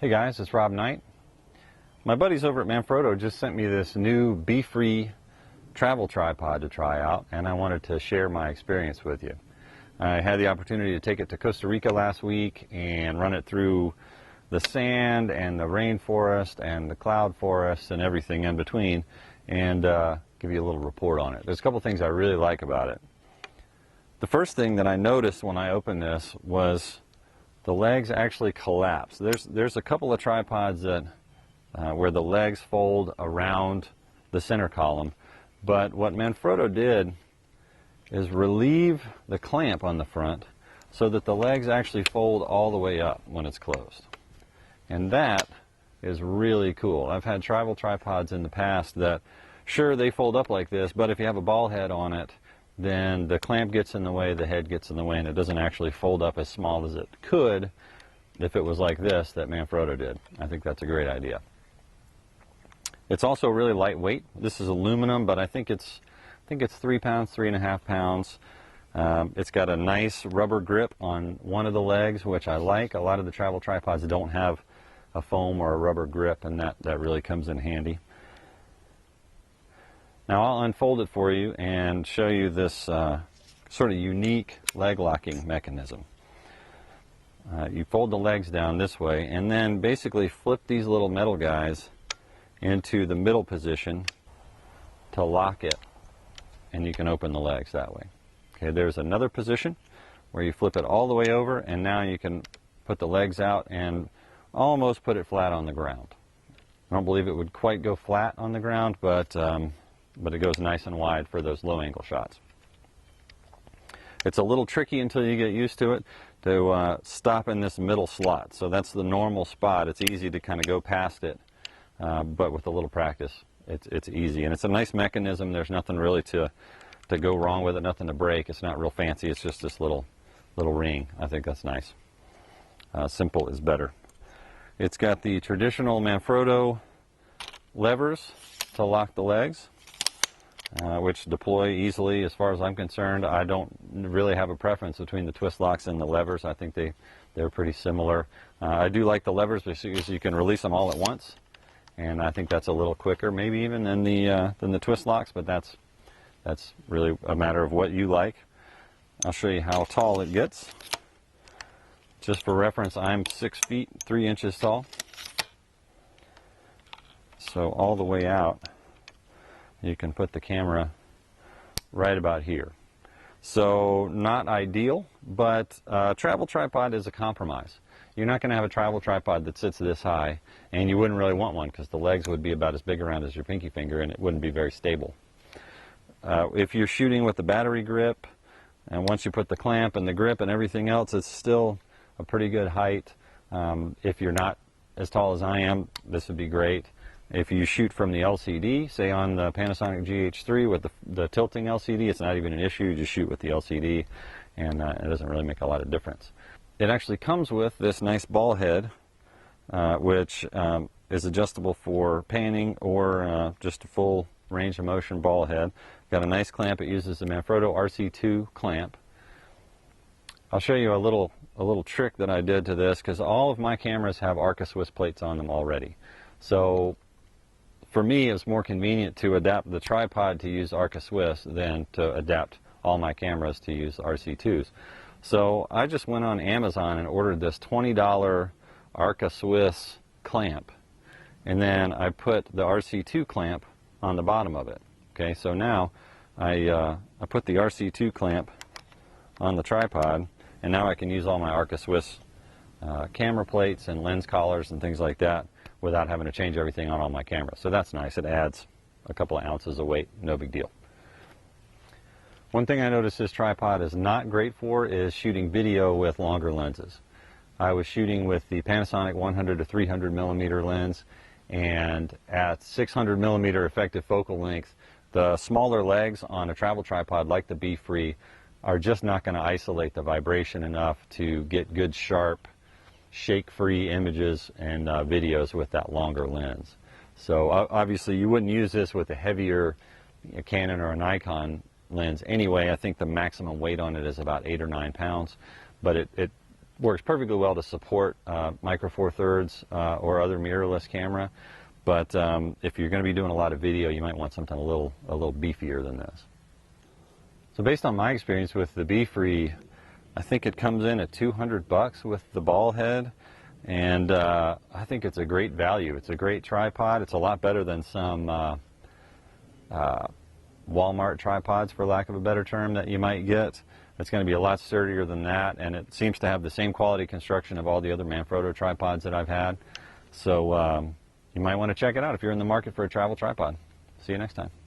Hey guys, it's Rob Knight. My buddies over at Manfrotto just sent me this new BeFree travel tripod to try out, and I wanted to share my experience with you. I had the opportunity to take it to Costa Rica last week and run it through the sand and the rainforest and the cloud forest and everything in between, and give you a little report on it. There's a couple things I really like about it. The first thing that I noticed when I opened this was the legs actually collapse. There's a couple of tripods that where the legs fold around the center column, but what Manfrotto did is relieve the clamp on the front so that the legs actually fold all the way up when it's closed. And that is really cool. I've had travel tripods in the past that, sure, they fold up like this, but if you have a ball head on it, then the clamp gets in the way, the head gets in the way, and it doesn't actually fold up as small as it could if it was like this that Manfrotto did. I think that's a great idea. It's also really lightweight. This is aluminum, but I think it's 3 pounds, 3.5 pounds. It's got a nice rubber grip on one of the legs, which I like. A lot of the travel tripods don't have a foam or a rubber grip, and that really comes in handy. Now I'll unfold it for you and show you this sort of unique leg locking mechanism. You fold the legs down this way and then basically flip these little metal guys into the middle position to lock it, and you can open the legs that way. Okay, there's another position where you flip it all the way over, and now you can put the legs out and almost put it flat on the ground. I don't believe it would quite go flat on the ground, but it goes nice and wide for those low angle shots. It's a little tricky until you get used to it to stop in this middle slot. So that's the normal spot. It's easy to kind of go past it, but with a little practice, it's easy. And it's a nice mechanism. There's nothing really to go wrong with it, nothing to break. It's not real fancy. It's just this little ring. I think that's nice. Simple is better. It's got the traditional Manfrotto levers to lock the legs, which deploy easily. As far as I'm concerned, I don't really have a preference between the twist locks and the levers. I think they're pretty similar. I do like the levers because you can release them all at once, and I think that's a little quicker, maybe even than the twist locks. But that's really a matter of what you like. I'll show you how tall it gets. Just for reference, I'm 6 feet 3 inches tall, so all the way out you can put the camera right about here. So not ideal, but travel tripod is a compromise. You're not going to have a travel tripod that sits this high, and you wouldn't really want one because the legs would be about as big around as your pinky finger and it wouldn't be very stable. If you're shooting with the battery grip, and once you put the clamp and the grip and everything else, it's still a pretty good height. If you're not as tall as I am, this would be great. If you shoot from the LCD, say on the Panasonic GH3 with the tilting LCD, it's not even an issue. You just shoot with the LCD, and it doesn't really make a lot of difference. It actually comes with this nice ball head, which is adjustable for panning or just a full range of motion ball head. Got a nice clamp. It uses the Manfrotto RC2 clamp. I'll show you a little trick that I did to this, because all of my cameras have Arca Swiss plates on them already. So for me, it's more convenient to adapt the tripod to use Arca Swiss than to adapt all my cameras to use RC2s. So I just went on Amazon and ordered this $20 Arca Swiss clamp, and then I put the RC2 clamp on the bottom of it. Okay, so now I put the RC2 clamp on the tripod, and now I can use all my Arca Swiss camera plates and lens collars and things like that without having to change everything on all my cameras. So that's nice. It adds a couple of ounces of weight, no big deal. One thing I noticed this tripod is not great for is shooting video with longer lenses. I was shooting with the Panasonic 100 to 300 millimeter lens, and at 600 millimeter effective focal length, the smaller legs on a travel tripod like the BeFree are just not going to isolate the vibration enough to get good, sharp, shake-free images and videos with that longer lens. So obviously you wouldn't use this with a heavier Canon or a Nikon lens anyway. I think the maximum weight on it is about 8 or 9 pounds, but it works perfectly well to support Micro Four Thirds or other mirrorless camera. But if you're going to be doing a lot of video, you might want something a little beefier than this. So based on my experience with the BeFree, I think it comes in at $200 with the ball head, and I think it's a great value. It's a great tripod. It's a lot better than some Walmart tripods, for lack of a better term, that you might get. It's going to be a lot sturdier than that, and it seems to have the same quality construction of all the other Manfrotto tripods that I've had. So you might want to check it out if you're in the market for a travel tripod. See you next time.